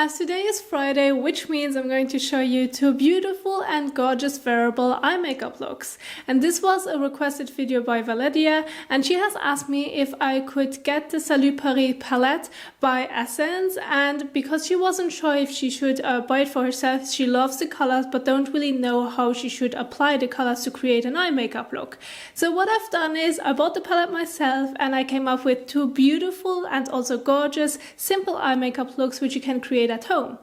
As today is Friday, which means I'm going to show you two beautiful and gorgeous wearable eye makeup looks. And this was a requested video by Valeria, and she has asked me if I could get the Salut palette by Essence, and because she wasn't sure if she should buy it for herself. She loves the colors but don't really know how she should apply the colors to create an eye makeup look. So what I've done is I bought the palette myself and I came up with two beautiful and also gorgeous simple eye makeup looks which you can create at home.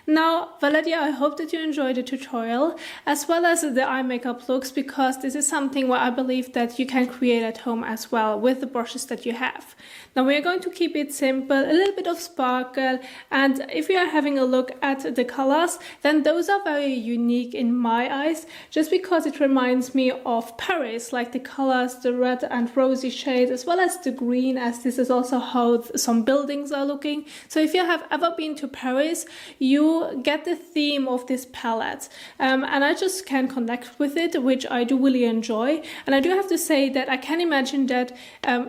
Now, Valeria, I hope that you enjoyed the tutorial as well as the eye makeup looks, because this is something where I believe that you can create at home as well with the brushes that you have. Now we are going to keep it simple, a little bit of sparkle, and if you are having a look at the colors, then those are very unique in my eyes, just because it reminds me of Paris, like the colors, the red and rosy shades, as well as the green, as this is also how some buildings are looking. So if you have ever been to Paris, you get the theme of this palette, and I just can connect with it, which I do really enjoy. And I do have to say that I can imagine that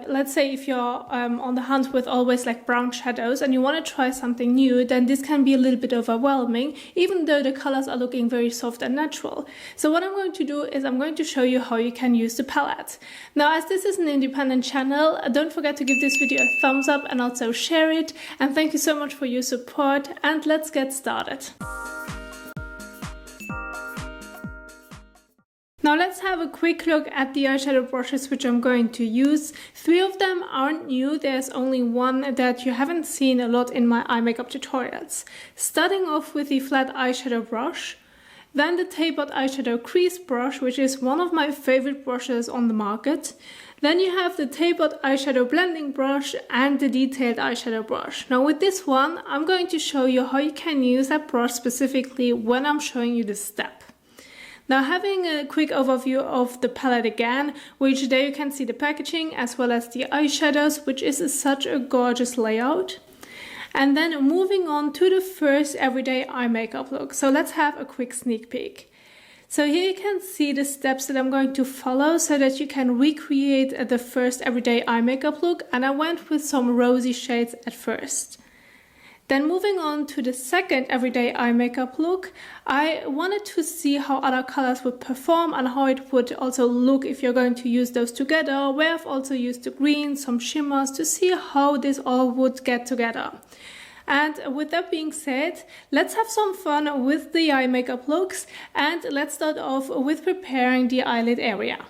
let's say if you're on the hunt with always like brown shadows and you want to try something new, then this can be a little bit overwhelming, even though the colors are looking very soft and natural. So what I'm going to do is I'm going to show you how you can use the palette. Now, as this is an independent channel, don't forget to give this video a thumbs up and also share it, and thank you so much for your support, and let's get started. Now let's have a quick look at the eyeshadow brushes which I'm going to use. Three of them aren't new, there's only one that you haven't seen a lot in my eye makeup tutorials. Starting off with the flat eyeshadow brush, then the tapered eyeshadow crease brush, which is one of my favorite brushes on the market. Then you have the tapered eyeshadow blending brush and the detailed eyeshadow brush. Now with this one, I'm going to show you how you can use that brush specifically when I'm showing you this step. Now, having a quick overview of the palette again, which there you can see the packaging as well as the eyeshadows, which is such a gorgeous layout. And then moving on to the first everyday eye makeup look. So let's have a quick sneak peek. So here you can see the steps that I'm going to follow so that you can recreate the first everyday eye makeup look. And I went with some rosy shades at first. Then moving on to the second everyday eye makeup look, I wanted to see how other colors would perform and how it would also look if you're going to use those together, where I've also used the green, some shimmers, to see how this all would get together. And with that being said, let's have some fun with the eye makeup looks, and let's start off with preparing the eyelid area.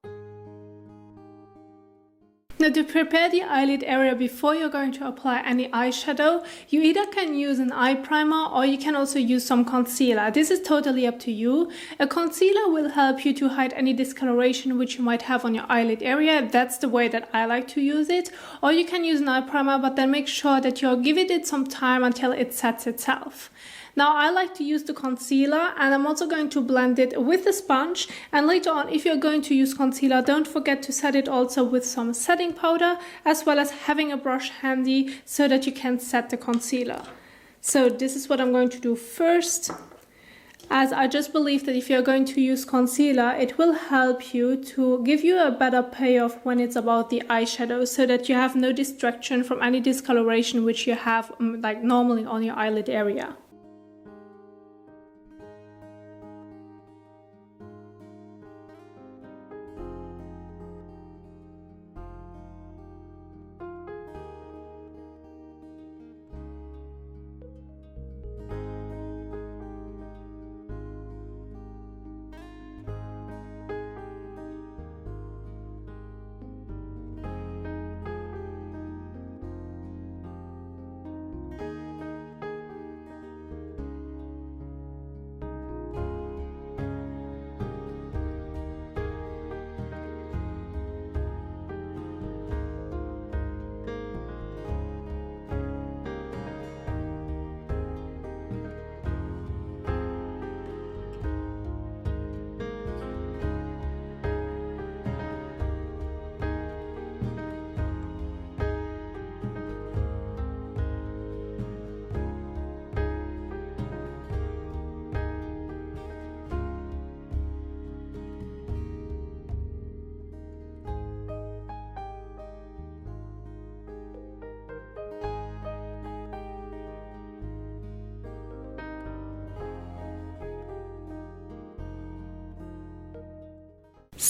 Now, to prepare the eyelid area before you're going to apply any eyeshadow, you either can use an eye primer or you can also use some concealer. This is totally up to you. A concealer will help you to hide any discoloration which you might have on your eyelid area. That's the way that I like to use it. Or you can use an eye primer, but then make sure that you're giving it some time until it sets itself. Now I like to use the concealer, and I'm also going to blend it with the sponge, and later on if you're going to use concealer, don't forget to set it also with some setting powder, as well as having a brush handy so that you can set the concealer. So this is what I'm going to do first, as I just believe that if you're going to use concealer, it will help you to give you a better payoff when it's about the eyeshadow, so that you have no distraction from any discoloration which you have like normally on your eyelid area.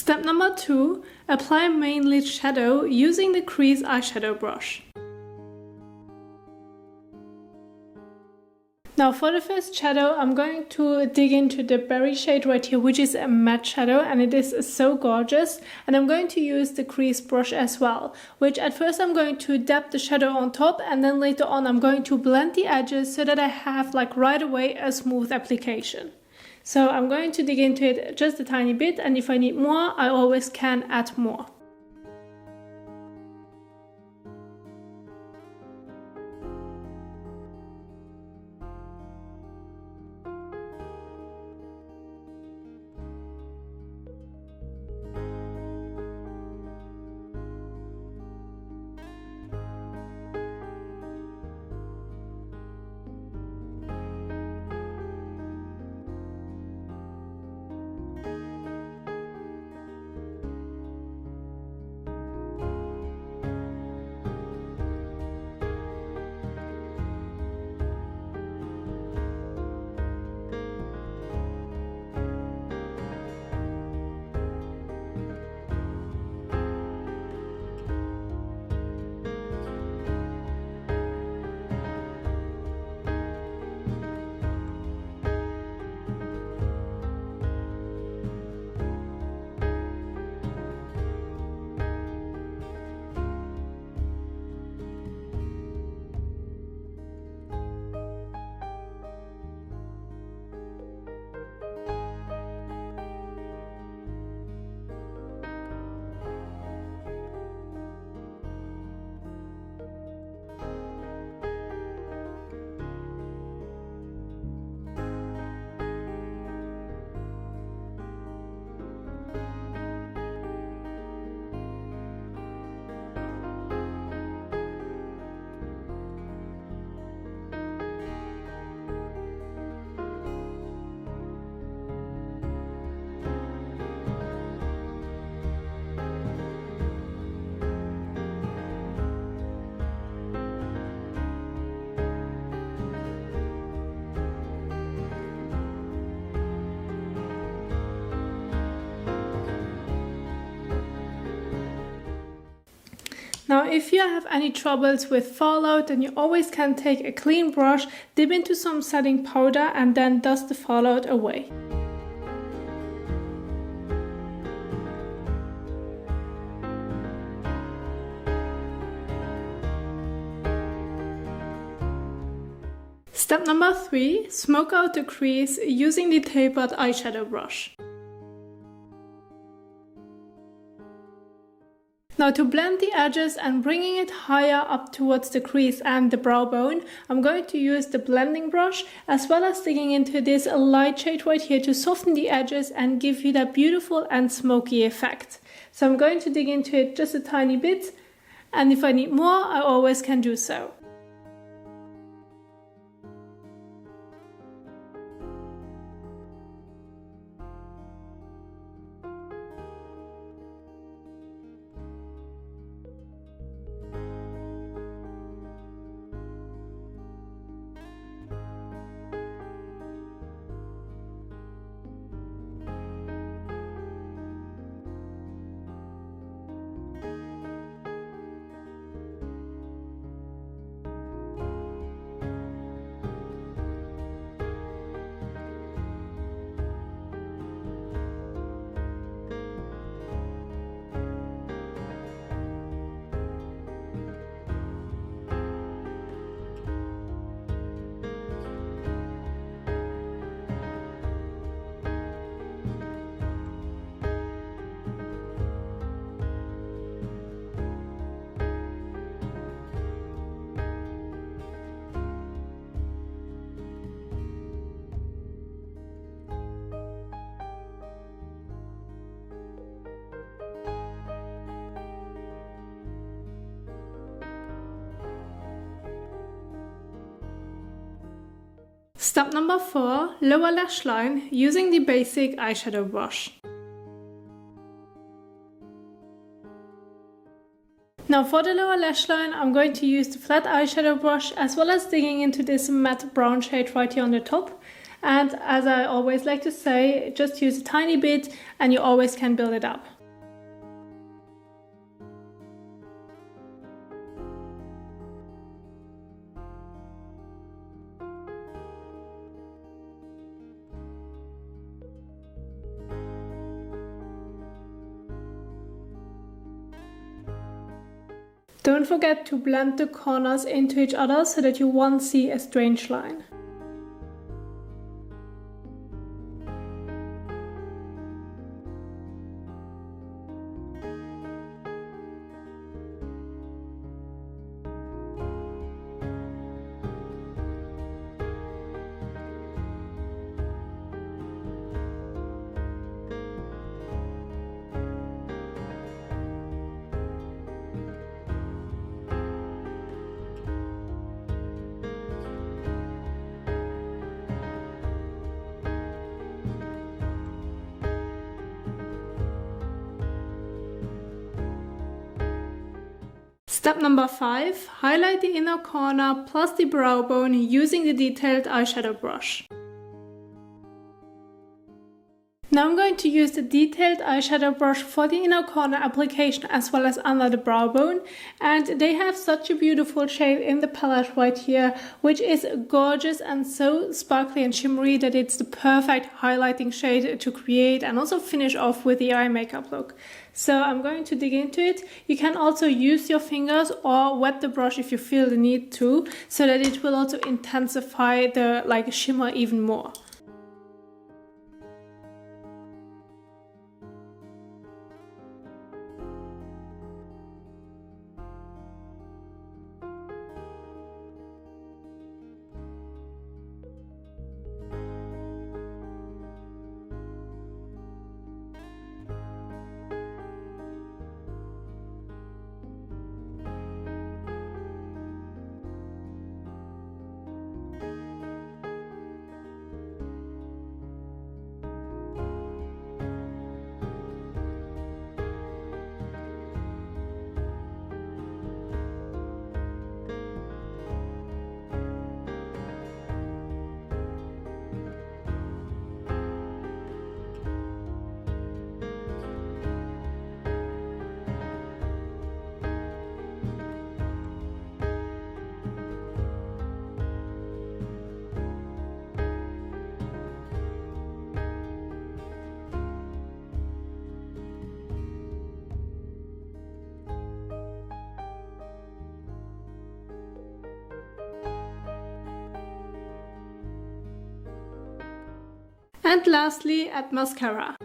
Step number 2, apply main lid shadow using the Crease eyeshadow brush. Now for the first shadow, I'm going to dig into the berry shade right here, which is a matte shadow, and it is so gorgeous. And I'm going to use the Crease brush as well, which at first I'm going to dab the shadow on top, and then later on I'm going to blend the edges so that I have like right away a smooth application. So I'm going to dig into it just a tiny bit, and if I need more, I always can add more. Now if you have any troubles with fallout, then you always can take a clean brush, dip into some setting powder and then dust the fallout away. Step number 3, smoke out the crease using the tapered eyeshadow brush. Now to blend the edges and bringing it higher up towards the crease and the brow bone, I'm going to use the blending brush as well as digging into this light shade right here to soften the edges and give you that beautiful and smoky effect. So I'm going to dig into it just a tiny bit, and if I need more, I always can do so. Step number 4, lower lash line using the basic eyeshadow brush. Now for the lower lash line, I'm going to use the flat eyeshadow brush as well as digging into this matte brown shade right here on the top. And as I always like to say, just use a tiny bit and you always can build it up. Don't forget to blend the corners into each other so that you won't see a strange line. Step number 5, highlight the inner corner plus the brow bone using the detailed eyeshadow brush. Now I'm going to use the detailed eyeshadow brush for the inner corner application as well as under the brow bone, and they have such a beautiful shade in the palette right here, which is gorgeous and so sparkly and shimmery that it's the perfect highlighting shade to create and also finish off with the eye makeup look. So I'm going to dig into it. You can also use your fingers or wet the brush if you feel the need to, so that it will also intensify the shimmer even more. And lastly, add mascara.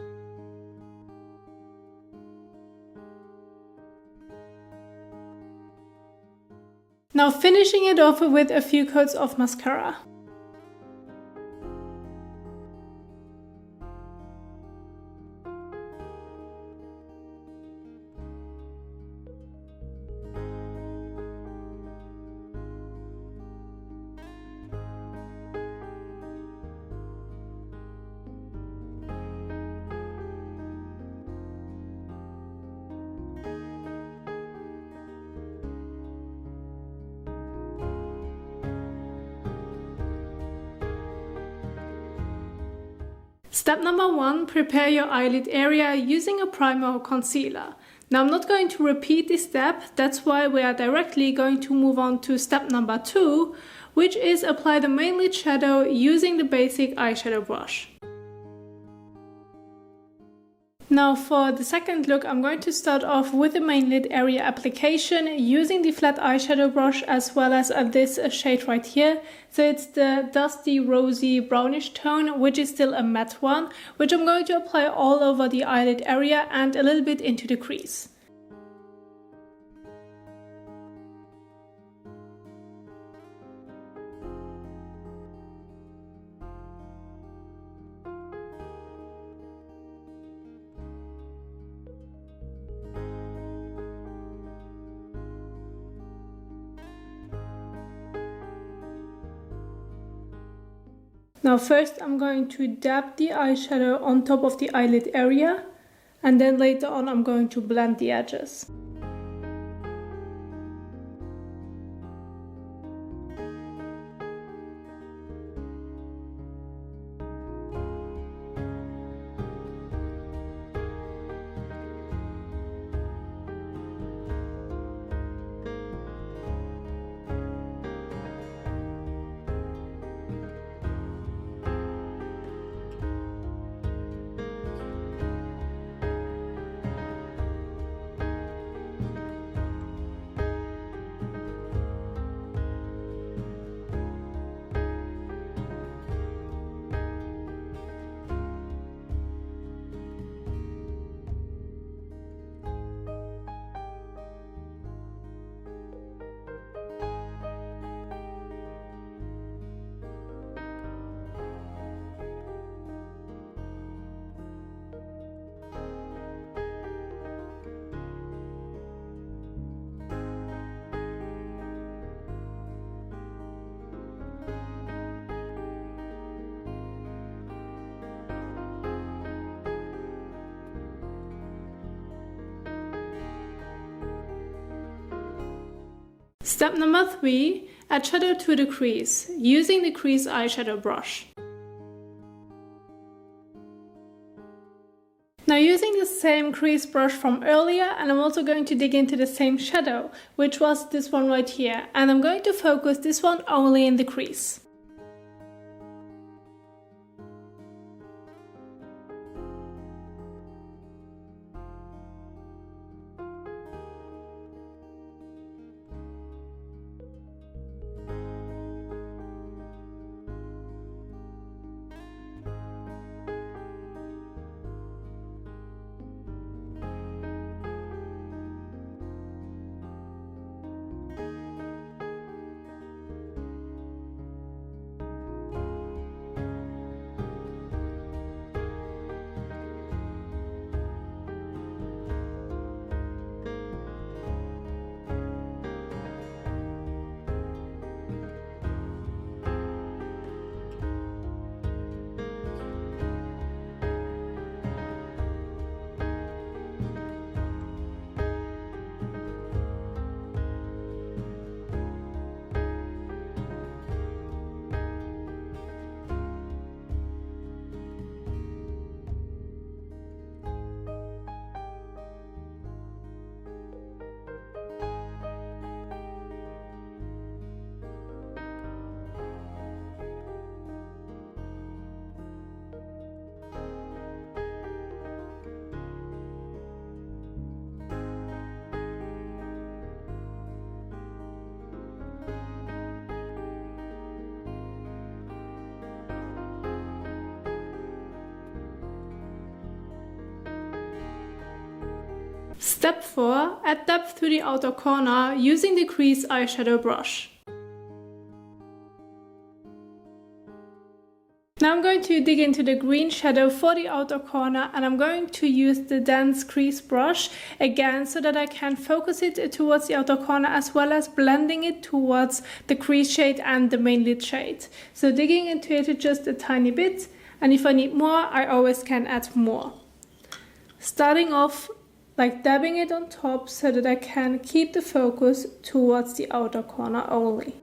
Now finishing it off with a few coats of mascara. Step number 1, prepare your eyelid area using a primer or concealer. Now I'm not going to repeat this step, that's why we are directly going to move on to step number 2, which is apply the main lid shadow using the basic eyeshadow brush. Now for the second look, I'm going to start off with the main lid area application using the flat eyeshadow brush as well as this shade right here. So it's the dusty rosy brownish tone, which is still a matte one, which I'm going to apply all over the eyelid area and a little bit into the crease. Now first I'm going to dab the eyeshadow on top of the eyelid area, and then later on I'm going to blend the edges. Step number 3, add shadow to the crease, using the Crease eyeshadow brush. Now using the same crease brush from earlier, and I'm also going to dig into the same shadow, which was this one right here, and I'm going to focus this one only in the crease. Step 4. Add depth to the outer corner using the Crease eyeshadow brush. Now I'm going to dig into the green shadow for the outer corner, and I'm going to use the dense crease brush again so that I can focus it towards the outer corner as well as blending it towards the crease shade and the main lid shade. So digging into it just a tiny bit, and if I need more I always can add more. Starting off like dabbing it on top so that I can keep the focus towards the outer corner only.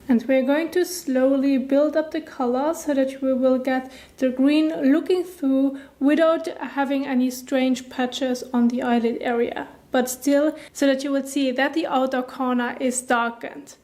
And we're going to slowly build up the color so that we will get the green looking through without having any strange patches on the eyelid area, but still so that you will see that the outer corner is darkened.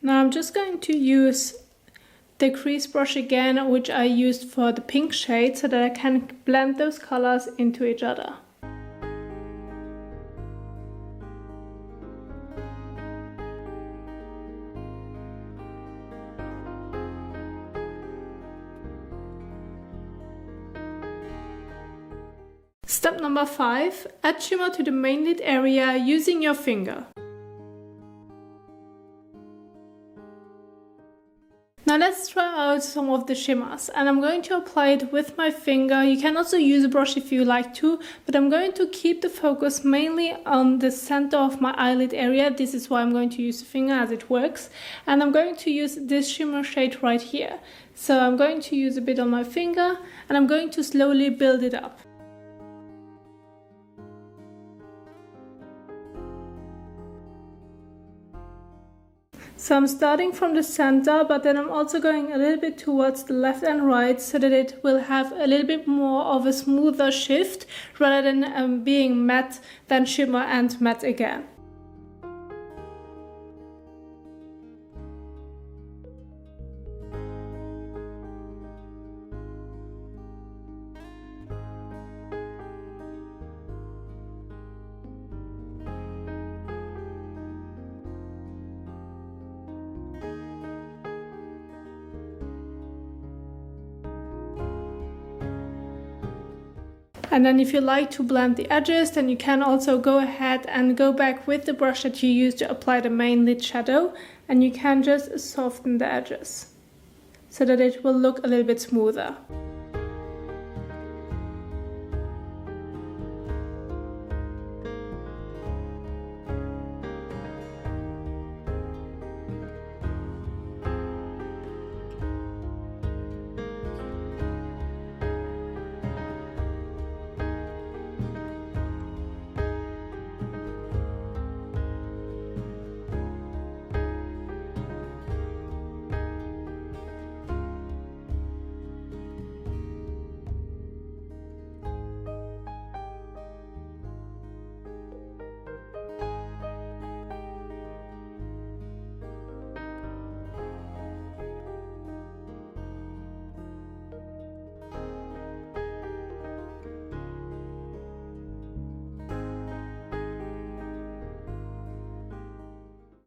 Now I'm just going to use the crease brush again, which I used for the pink shade, so that I can blend those colors into each other. Step number 5. Add shimmer to the main lid area using your finger. Now let's try out some of the shimmers, and I'm going to apply it with my finger. You can also use a brush if you like to, but I'm going to keep the focus mainly on the center of my eyelid area. This is why I'm going to use the finger, as it works. And I'm going to use this shimmer shade right here. So I'm going to use a bit on my finger and I'm going to slowly build it up. So I'm starting from the center, but then I'm also going a little bit towards the left and right so that it will have a little bit more of a smoother shift rather than being matte, then shimmer and matte again. And then if you like to blend the edges, then you can also go ahead and go back with the brush that you used to apply the main lid shadow, and you can just soften the edges so that it will look a little bit smoother.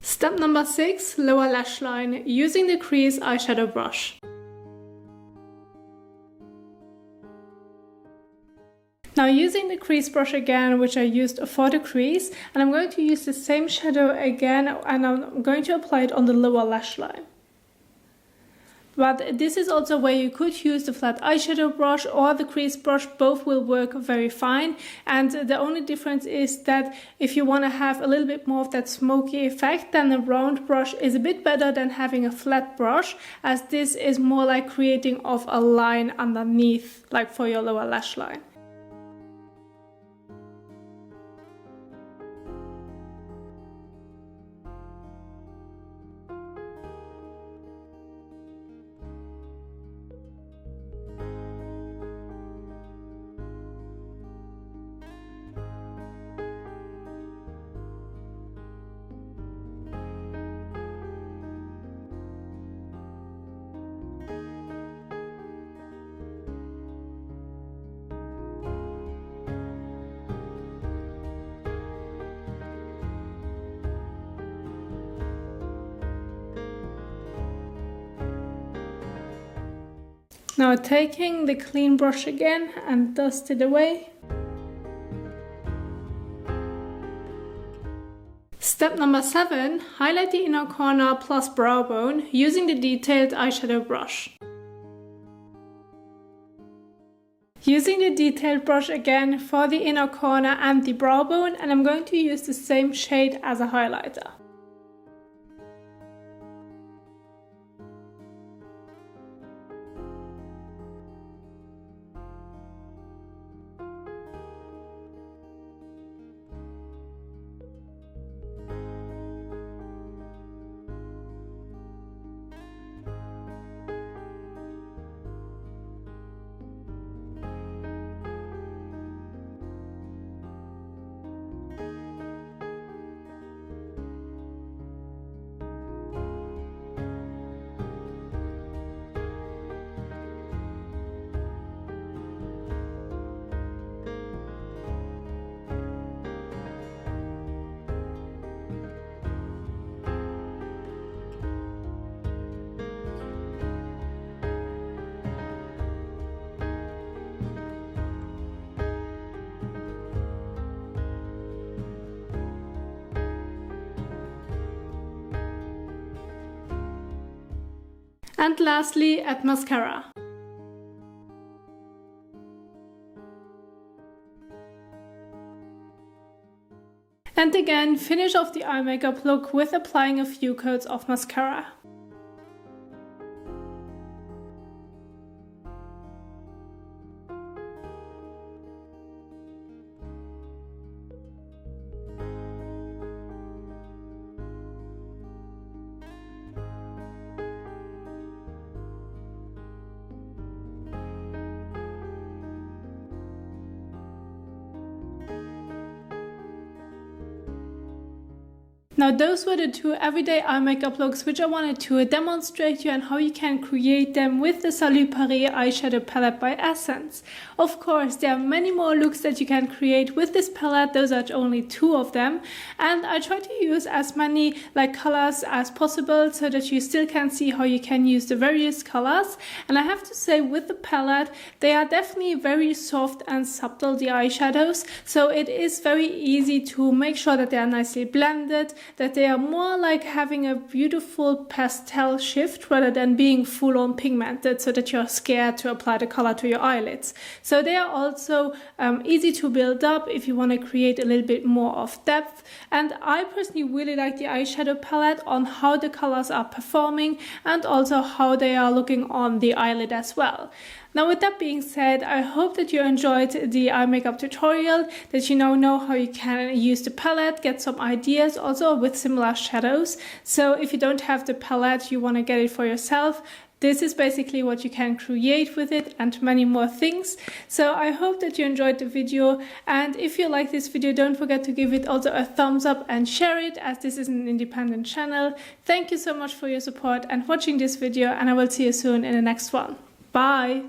Step number 6, lower lash line, using the Crease eyeshadow brush. Now using the crease brush again, which I used for the crease, and I'm going to use the same shadow again and I'm going to apply it on the lower lash line. But this is also where you could use the flat eyeshadow brush or the crease brush. Both will work very fine. And the only difference is that if you want to have a little bit more of that smoky effect, then a round brush is a bit better than having a flat brush, as this is more like creating of a line underneath, like for your lower lash line. Now taking the clean brush again and dust it away. Step number 7, highlight the inner corner plus brow bone using the detailed eyeshadow brush. Using the detailed brush again for the inner corner and the brow bone, and I'm going to use the same shade as a highlighter. And lastly, add mascara. And again, finish off the eye makeup look with applying a few coats of mascara. Now those were the 2 everyday eye makeup looks which I wanted to demonstrate to you and how you can create them with the Salut eyeshadow palette by Essence. Of course, there are many more looks that you can create with this palette. Those are only 2 of them, and I try to use as many colors as possible so that you still can see how you can use the various colors. And I have to say, with the palette, they are definitely very soft and subtle, the eyeshadows, so it is very easy to make sure that they are nicely blended, that they are more like having a beautiful pastel shift rather than being full-on pigmented so that you're scared to apply the color to your eyelids. So they are also easy to build up if you want to create a little bit more of depth. And I personally really like the eyeshadow palette on how the colors are performing and also how they are looking on the eyelid as well. Now with that being said, I hope that you enjoyed the eye makeup tutorial, that you now know how you can use the palette, get some ideas also with similar shadows. So if you don't have the palette, you want to get it for yourself, this is basically what you can create with it and many more things. So I hope that you enjoyed the video, and if you like this video, don't forget to give it also a thumbs up and share it, as this is an independent channel. Thank you so much for your support and watching this video, and I will see you soon in the next one. Bye!